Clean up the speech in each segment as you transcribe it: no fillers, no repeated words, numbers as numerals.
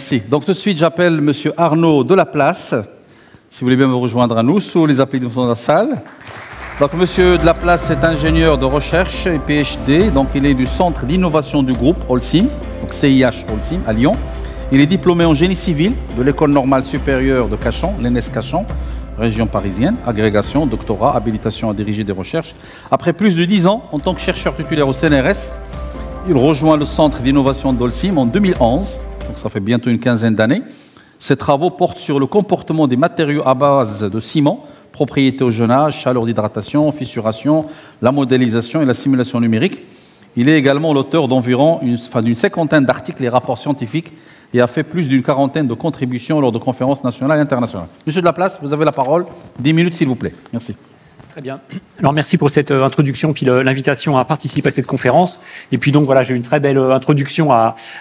Merci. Donc tout de suite, j'appelle Monsieur Arnaud Delaplace, si vous voulez bien me rejoindre à nous, sous les applaudissements de la salle. Donc Monsieur Delaplace est ingénieur de recherche et PhD, donc il est du Centre d'innovation du groupe Holcim, donc CIH Holcim à Lyon. Il est diplômé en génie civil de l'École normale supérieure de Cachan, l'ENS Cachan, région parisienne, agrégation, doctorat, habilitation à diriger des recherches. Après plus de 10 ans en tant que chercheur titulaire au CNRS, il rejoint le Centre d'innovation d'Holcim en 2011, donc ça fait bientôt une quinzaine d'années. Ses travaux portent sur le comportement des matériaux à base de ciment, propriétés au jeûnage, chaleur d'hydratation, fissuration, la modélisation et la simulation numérique. Il est également l'auteur d'une cinquantaine d'articles et rapports scientifiques et a fait plus d'une quarantaine de contributions lors de conférences nationales et internationales. Monsieur Delaplace, vous avez la parole. 10 minutes, s'il vous plaît. Merci. Très bien. Alors merci pour cette introduction puis l'invitation à participer à cette conférence. Et puis donc voilà, j'ai une très belle introduction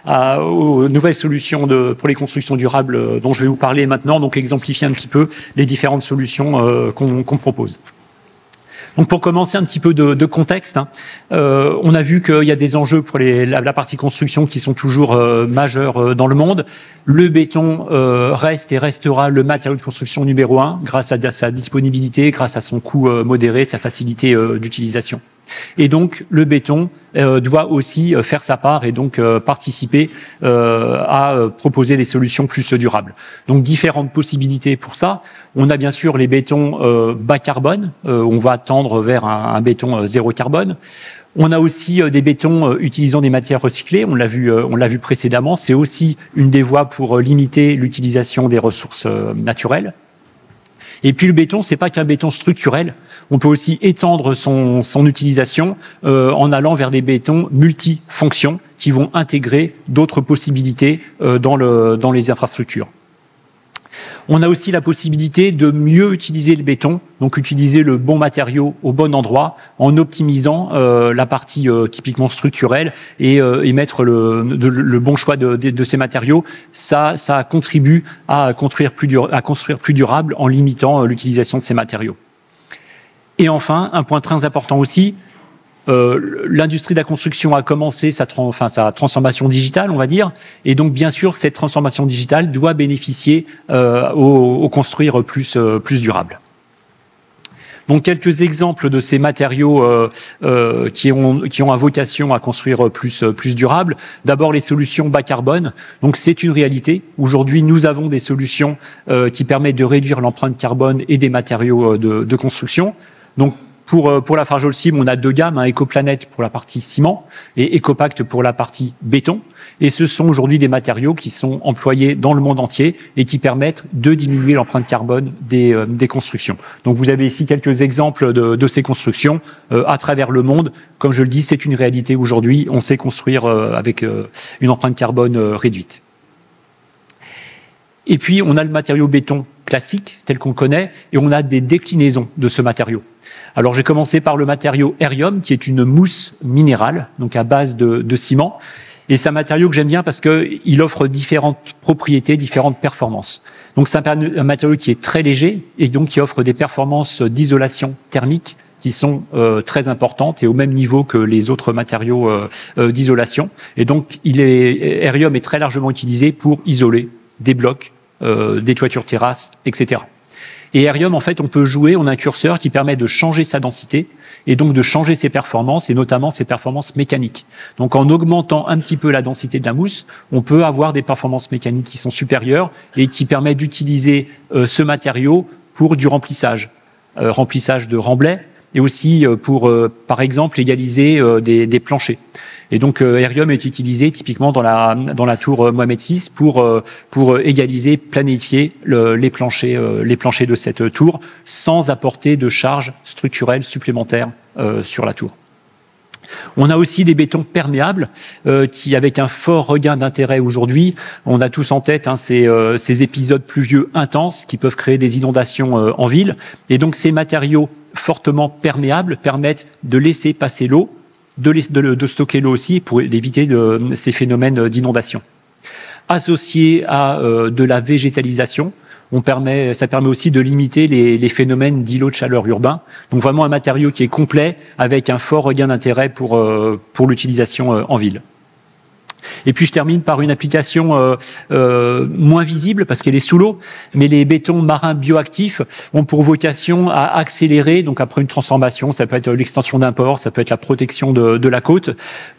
aux nouvelles solutions pour les constructions durables dont je vais vous parler maintenant, donc exemplifier un petit peu les différentes solutions qu'on propose. Donc pour commencer un petit peu de contexte, on a vu qu'il y a des enjeux pour la partie construction qui sont toujours majeurs dans le monde. Le béton reste et restera le matériau de construction numéro 1 grâce à sa disponibilité, grâce à son coût modéré, sa facilité d'utilisation. Et donc le béton doit aussi faire sa part et donc participer à proposer des solutions plus durables. Donc différentes possibilités pour ça. On a bien sûr les bétons bas carbone, on va tendre vers un béton zéro carbone. On a aussi des bétons utilisant des matières recyclées, on l'a vu précédemment, c'est aussi une des voies pour limiter l'utilisation des ressources naturelles. Et puis le béton, c'est pas qu'un béton structurel. On peut aussi étendre son utilisation en allant vers des bétons multifonctions qui vont intégrer d'autres possibilités dans les infrastructures. On a aussi la possibilité de mieux utiliser le béton, donc utiliser le bon matériau au bon endroit en optimisant la partie typiquement structurelle et mettre le bon choix de ces matériaux. Ça contribue à construire plus durable en limitant l'utilisation de ces matériaux. Et enfin, un point très important aussi, l'industrie de la construction a commencé sa transformation digitale, on va dire, et donc bien sûr cette transformation digitale doit bénéficier au construire plus durable. Donc quelques exemples de ces matériaux qui ont à vocation à construire plus durable. D'abord les solutions bas carbone. Donc c'est une réalité. Aujourd'hui nous avons des solutions qui permettent de réduire l'empreinte carbone et des matériaux de construction. Donc pour la Farge Holcim, on a deux gammes, EcoPlanet pour la partie ciment et EcoPact pour la partie béton. Et ce sont aujourd'hui des matériaux qui sont employés dans le monde entier et qui permettent de diminuer l'empreinte carbone des constructions. Donc vous avez ici quelques exemples de ces constructions à travers le monde. Comme je le dis, c'est une réalité aujourd'hui. On sait construire avec une empreinte carbone réduite. Et puis on a le matériau béton classique tel qu'on le connaît et on a des déclinaisons de ce matériau. Alors j'ai commencé par le matériau Aerium qui est une mousse minérale, donc à base de ciment. Et c'est un matériau que j'aime bien parce qu'il offre différentes propriétés, différentes performances. Donc c'est un matériau qui est très léger et donc qui offre des performances d'isolation thermique qui sont très importantes et au même niveau que les autres matériaux d'isolation. Et donc Aerium est très largement utilisé pour isoler des blocs, des toitures terrasses, etc. Et Aerium, en fait, on peut jouer, on a un curseur qui permet de changer sa densité et donc de changer ses performances et notamment ses performances mécaniques. Donc en augmentant un petit peu la densité de la mousse, on peut avoir des performances mécaniques qui sont supérieures et qui permettent d'utiliser ce matériau pour du remplissage de remblais et aussi pour, par exemple, égaliser des planchers. Et donc Aerium est utilisé typiquement dans la tour Mohamed VI pour égaliser, planifier les planchers de cette tour sans apporter de charge structurelle supplémentaire sur la tour. On a aussi des bétons perméables qui, avec un fort regain d'intérêt aujourd'hui, on a tous en tête ces épisodes pluvieux intenses qui peuvent créer des inondations en ville. Et donc ces matériaux fortement perméables permettent de laisser passer l'eau, de stocker l'eau aussi pour éviter ces phénomènes d'inondation. Associé à de la végétalisation, ça permet aussi de limiter les phénomènes d'îlots de chaleur urbains. Donc vraiment un matériau qui est complet avec un fort regain d'intérêt pour l'utilisation en ville. Et puis je termine par une application moins visible parce qu'elle est sous l'eau, mais les bétons marins bioactifs ont pour vocation à accélérer, donc après une transformation, ça peut être l'extension d'un port, ça peut être la protection de la côte.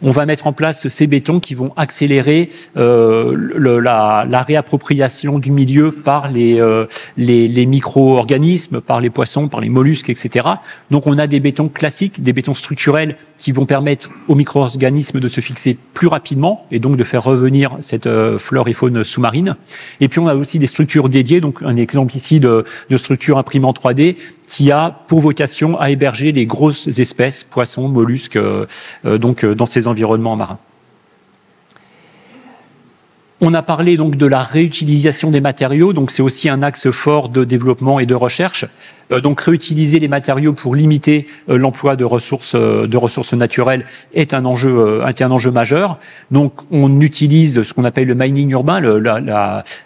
On va mettre en place ces bétons qui vont accélérer la réappropriation du milieu par les micro-organismes, par les poissons, par les mollusques, etc. Donc on a des bétons classiques, des bétons structurels qui vont permettre aux micro-organismes de se fixer plus rapidement et donc de faire revenir cette flore et faune sous-marine. Et puis on a aussi des structures dédiées, donc un exemple ici de structure imprimée en 3D qui a pour vocation à héberger les grosses espèces, poissons, mollusques, dans ces environnements marins. On a parlé donc de la réutilisation des matériaux, donc c'est aussi un axe fort de développement et de recherche. Donc réutiliser les matériaux pour limiter l'emploi de ressources naturelles est un enjeu majeur. Donc on utilise ce qu'on appelle le mining urbain,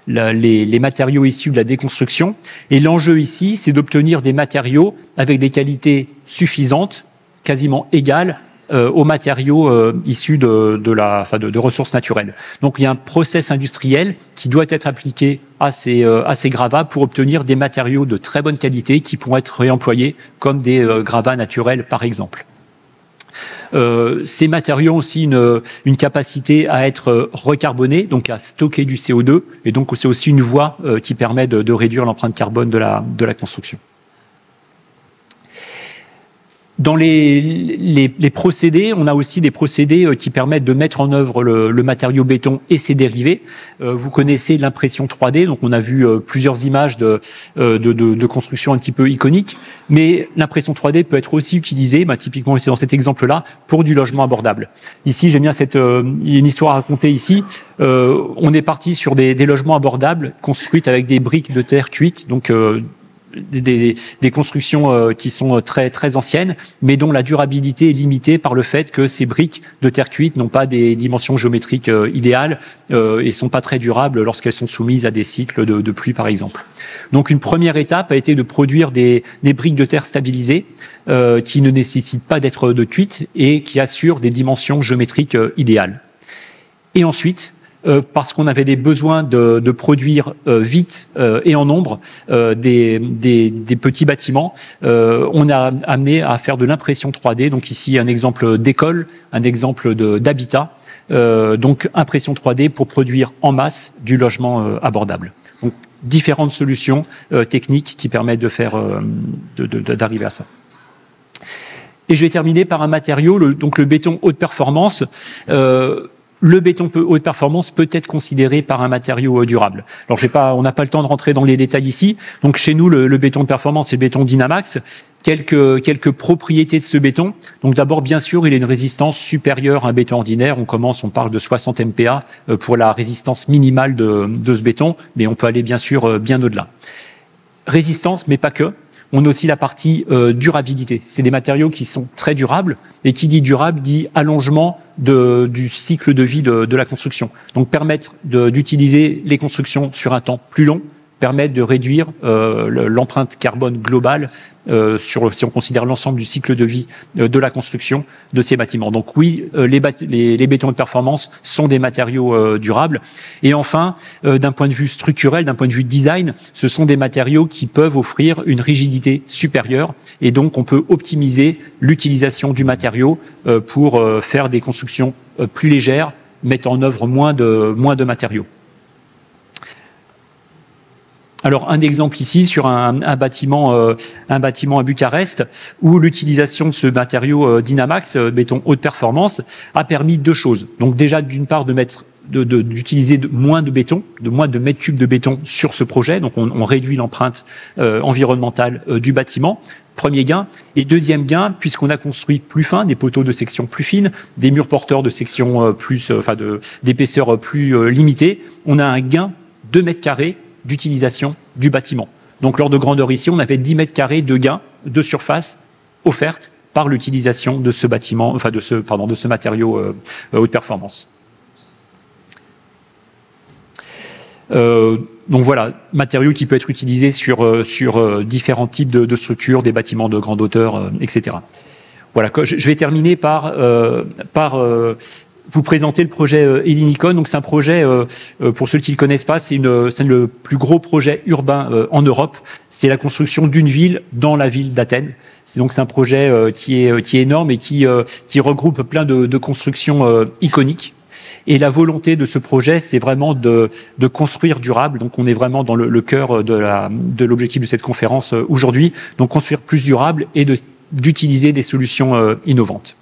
les matériaux issus de la déconstruction. Et l'enjeu ici, c'est d'obtenir des matériaux avec des qualités suffisantes, quasiment égales, aux matériaux issus de ressources naturelles. Donc il y a un process industriel qui doit être appliqué à ces gravats pour obtenir des matériaux de très bonne qualité qui pourront être réemployés comme des gravats naturels par exemple. Ces matériaux ont aussi une capacité à être recarbonés, donc à stocker du CO2, et donc c'est aussi une voie qui permet de réduire l'empreinte carbone de la construction. Dans les procédés, on a aussi des procédés qui permettent de mettre en œuvre le matériau béton et ses dérivés. Vous connaissez l'impression 3D, donc on a vu plusieurs images de construction un petit peu iconiques, mais l'impression 3D peut être aussi utilisée, typiquement c'est dans cet exemple-là, pour du logement abordable. Ici, j'aime bien une histoire à raconter ici. On est parti sur des logements abordables construits avec des briques de terre cuite, donc des constructions qui sont très très anciennes, mais dont la durabilité est limitée par le fait que ces briques de terre cuite n'ont pas des dimensions géométriques idéales et sont pas très durables lorsqu'elles sont soumises à des cycles de pluie par exemple. Donc une première étape a été de produire des briques de terre stabilisées qui ne nécessitent pas d'être de cuite et qui assurent des dimensions géométriques idéales. Et ensuite, parce qu'on avait des besoins de produire vite et en nombre des petits bâtiments, on a amené à faire de l'impression 3D. Donc ici, un exemple d'école, un exemple d'habitat. Donc impression 3D pour produire en masse du logement abordable. Donc différentes solutions techniques qui permettent d'arriver à ça. Et je vais terminer par un matériau, donc le béton haute performance. Le béton haute performance peut être considéré par un matériau durable. Alors on n'a pas le temps de rentrer dans les détails ici. Donc chez nous, le béton de performance, c'est le béton Dynamax. Quelques propriétés de ce béton. Donc d'abord, bien sûr, il a une résistance supérieure à un béton ordinaire. On parle de 60 MPa pour la résistance minimale de ce béton, mais on peut aller bien sûr bien au-delà. Résistance, mais pas que. On a aussi la partie durabilité. C'est des matériaux qui sont très durables, et qui dit durable dit allongement du cycle de vie de la construction. Donc permettre d'utiliser les constructions sur un temps plus long, permettre de réduire l'empreinte carbone globale si on considère l'ensemble du cycle de vie de la construction de ces bâtiments. Donc oui, les bétons de performance sont des matériaux durables. Et enfin, d'un point de vue structurel, d'un point de vue design, ce sont des matériaux qui peuvent offrir une rigidité supérieure. Et donc on peut optimiser l'utilisation du matériau pour faire des constructions plus légères, mettre en œuvre moins de matériaux. Alors un exemple ici sur un bâtiment à Bucarest où l'utilisation de ce matériau Dynamax, béton haute performance, a permis deux choses. Donc déjà d'une part d'utiliser moins de béton, moins de mètres cubes de béton sur ce projet. Donc on réduit l'empreinte environnementale du bâtiment. Premier gain. Et deuxième gain, puisqu'on a construit plus fin, des poteaux de section plus fines, des murs porteurs de section d'épaisseur plus limitée, on a un gain 2 mètres carrés d'utilisation du bâtiment. Donc l'ordre de grandeur ici, on avait 10 mètres carrés de gain de surface offerte par l'utilisation de ce bâtiment, de ce matériau haute performance. Donc voilà, matériau qui peut être utilisé sur différents types de structures, des bâtiments de grande hauteur, etc. Voilà, je vais terminer par vous présenter le projet Hellinikon. Donc c'est un projet, pour ceux qui ne le connaissent pas, c'est le plus gros projet urbain en Europe. C'est la construction d'une ville dans la ville d'Athènes. C'est un projet qui est énorme et qui regroupe plein de constructions iconiques. Et la volonté de ce projet, c'est vraiment de construire durable. Donc, on est vraiment dans le cœur de l'objectif de cette conférence aujourd'hui. Donc, construire plus durable et d'utiliser des solutions innovantes.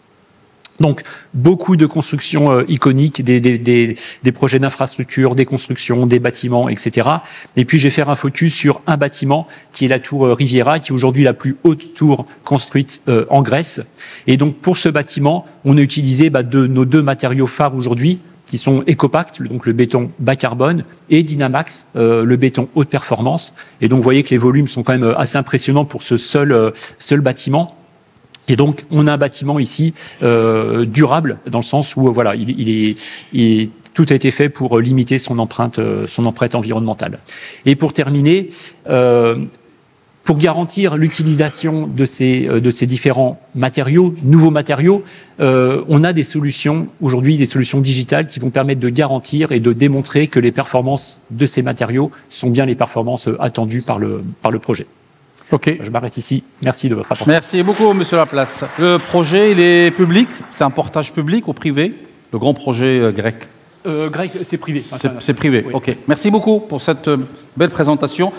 Donc, beaucoup de constructions iconiques, des projets d'infrastructure, des constructions, des bâtiments, etc. Et puis, je vais faire un focus sur un bâtiment qui est la tour Riviera, qui est aujourd'hui la plus haute tour construite en Grèce. Et donc, pour ce bâtiment, on a utilisé nos deux matériaux phares aujourd'hui, qui sont Ecopact, donc le béton bas carbone, et Dynamax, le béton haute performance. Et donc, vous voyez que les volumes sont quand même assez impressionnants pour ce seul bâtiment. Et donc, on a un bâtiment ici durable, dans le sens où voilà, tout a été fait pour limiter son empreinte environnementale. Et pour terminer, pour garantir l'utilisation de ces différents matériaux, nouveaux matériaux, on a des solutions aujourd'hui, des solutions digitales qui vont permettre de garantir et de démontrer que les performances de ces matériaux sont bien les performances attendues par le projet. Ok. Je m'arrête ici. Merci de votre attention. Merci beaucoup, Monsieur Laplace. Le projet, il est public? C'est un portage public ou privé? Le grand projet grec? Grec, c'est privé. C'est privé, oui. Ok. Merci beaucoup pour cette belle présentation.